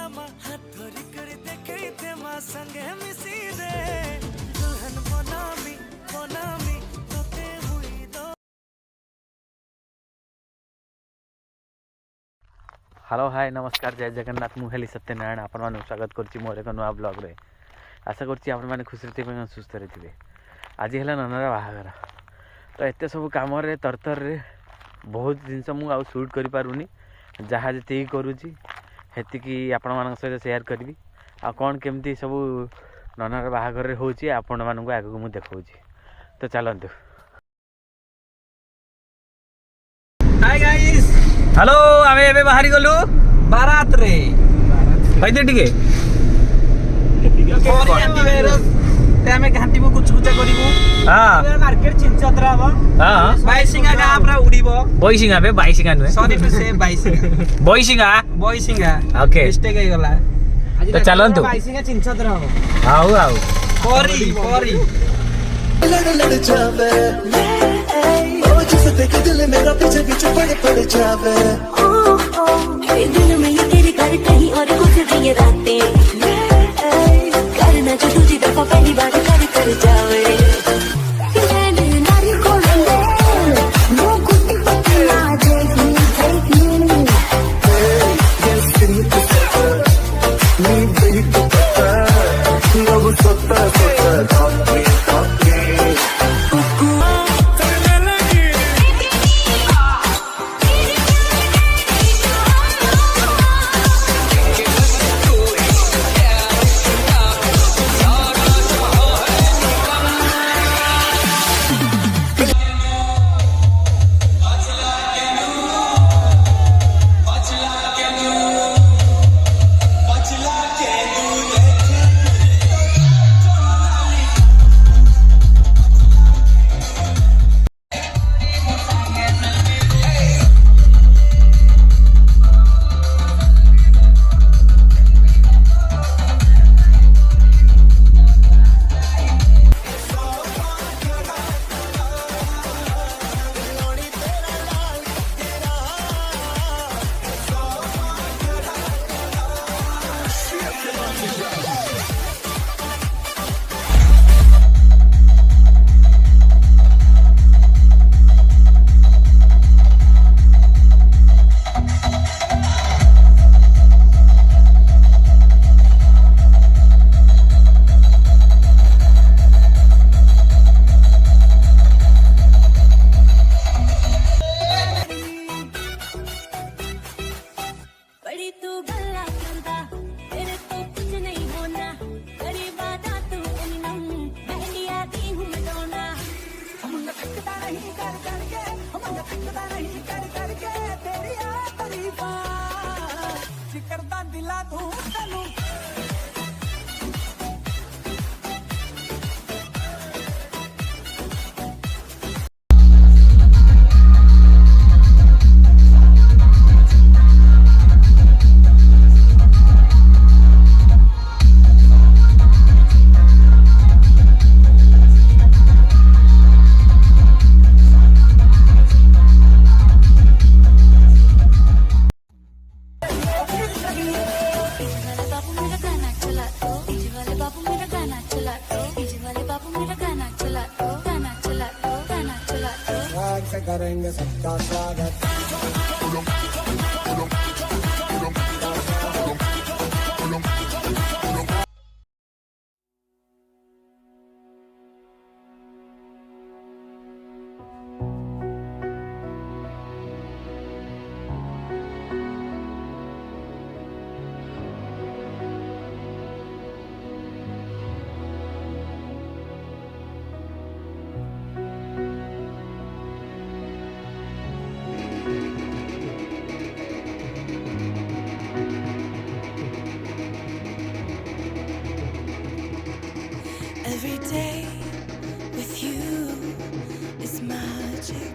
लमा हाथ धरी कर देखते मां संगे मिसी रे दुल्हन बनामी तोते हुई दो। हेलो हाय नमस्कार जय जगन्नाथ मुहेली सत्यनारायण आपण माने स्वागत करछि मोर एक नवा ब्लॉग रे। आशा करछि आपण माने खुशी थे सुस्थ रे। आज है ननार बाहागर तो एत सब कम तरतर रे बहुत जिनस मु आउ शूट कर पारुनी जहाँ जी करुँची हेतिकी आपण मान सहित शेयर करी आ कौन केमती सब ननार बाहागर होची आपण मानक आगु मु देखौची तो चलतु। हाय गाइस हेलो आमे एबे बाहरी गलु बारात रे होइते टिके और एंटीवायरस ते हमें घांटी में कुछ करिवु। हां मार्केट चिंचत्रा बा। हां बाईसिंगा का आपरा उड़ीबो बॉयसिंगा बे बाईसिंगा नुए सॉरी टू से बाईसिंगा बॉयसिंगा ओके मिस्टेक हो गला तो चलंतु बाईसिंगा चिंचत्रा हो आउ आउ परी लड़ जावे ओ जिसे देख दिल मेरा पीछे पीछे पड़ जावे ये दिल में ये तेरे घर कहीं और कुछ नहीं रातें करना जो तुझे दफा पहली बार कर जावे मैंने नारी को वो कुत्ती पत्ती ना देगी नी बही तो पता अब सत्ता करेंगे सबका स्वागत। Every day with you is magic.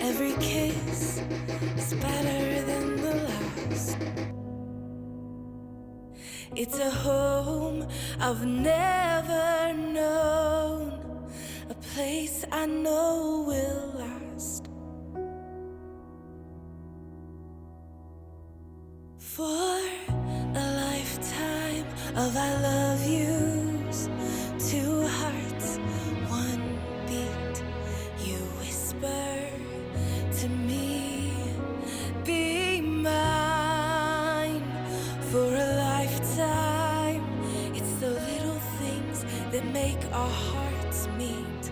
Every kiss is better than the last. It's a home I've never known, a place I know will last For a lifetime of I love yous, two hearts, one beat. You whisper to me, be mine. For a lifetime, it's the little things that make our hearts meet.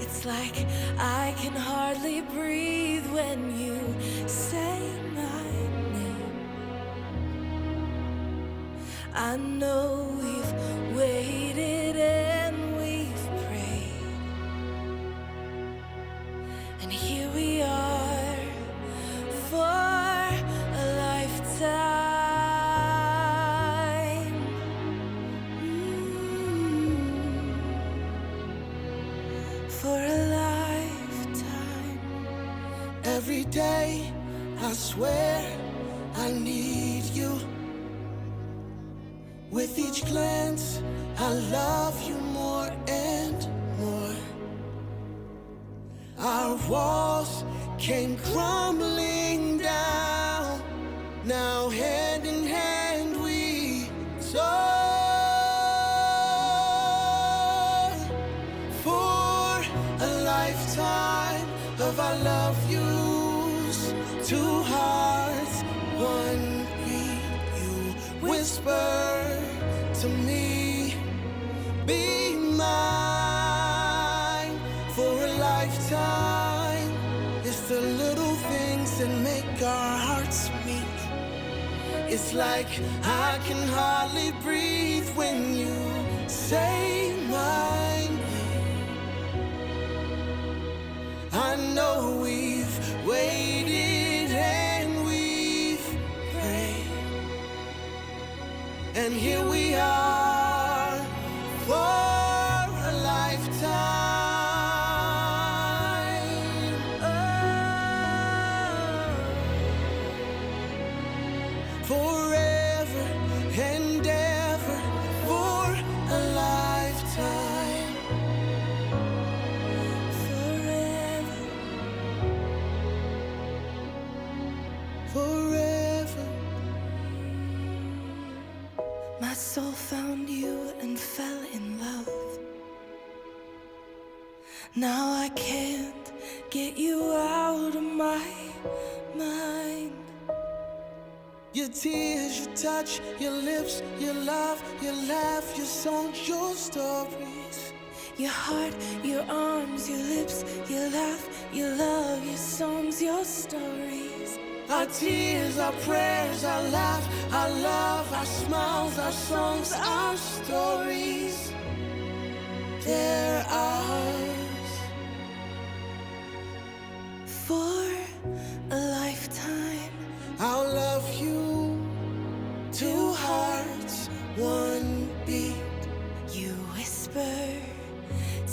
It's like I can hardly breathe when you say my name. I know we've waited and we've prayed, and here we are for a lifetime. For a lifetime. Every day, I swear I need you. With each glance, I love you more and more. Our walls came crumbling down. Now hand in hand we soar. For a lifetime of I love yous, two hearts, one beat. You whisper to me, be mine. For a lifetime, it's the little things that make our hearts meet. It's like I can hardly breathe when you say my name. I know we've waited and we've prayed, and here we are for a lifetime. Forever and ever for a lifetime. Forever. Forever. My soul found you and fell in love. Now I can't get you out of my mind. Your tears, your touch, your lips, your love, your laugh, your songs, your stories. Your heart, your arms, your lips, your laugh, your love, your songs, your stories. Our tears, our prayers, our laugh, our love, our smiles, our songs, our stories. They're ours. For a lifetime, I'll love you. Two hearts, one beat. you whisper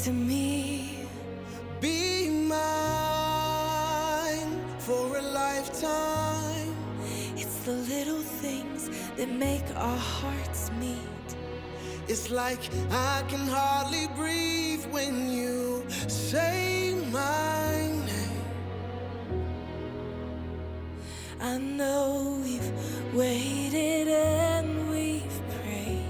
to me, Be mine for a lifetime. it's the little things that make our hearts meet. It's like I can hardly breathe when you say my name. I know we've waited and we've prayed.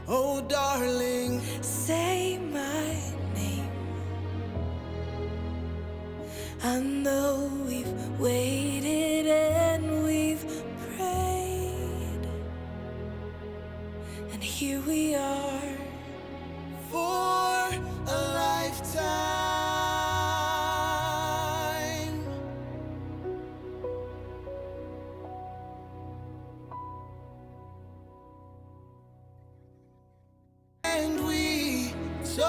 Oh, darling, Say my name. I know we've waited and we've prayed, and here we are for a lifetime. And we soar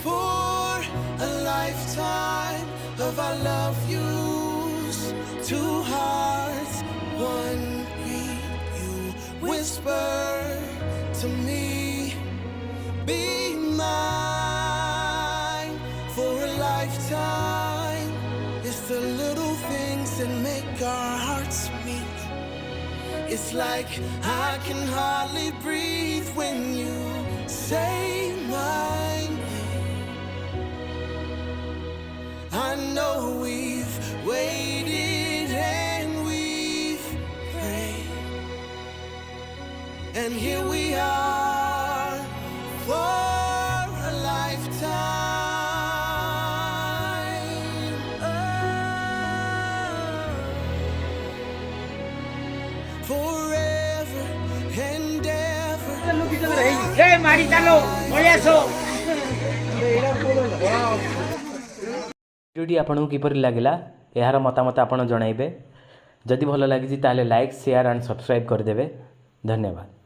for a lifetime of I love yous, two hearts, one beat. You whisper to me, be mine for a lifetime. It's the little things that make our hearts meet. It's like I can hardly breathe when you say my name. I know we've waited and we've prayed, and here we are for a lifetime. Forever and ever. भिडियोटी आपको किपर लगिला यार मतामत आप जनइबे जदि भल लगी ताले like share and subscribe करदे धन्यवाद।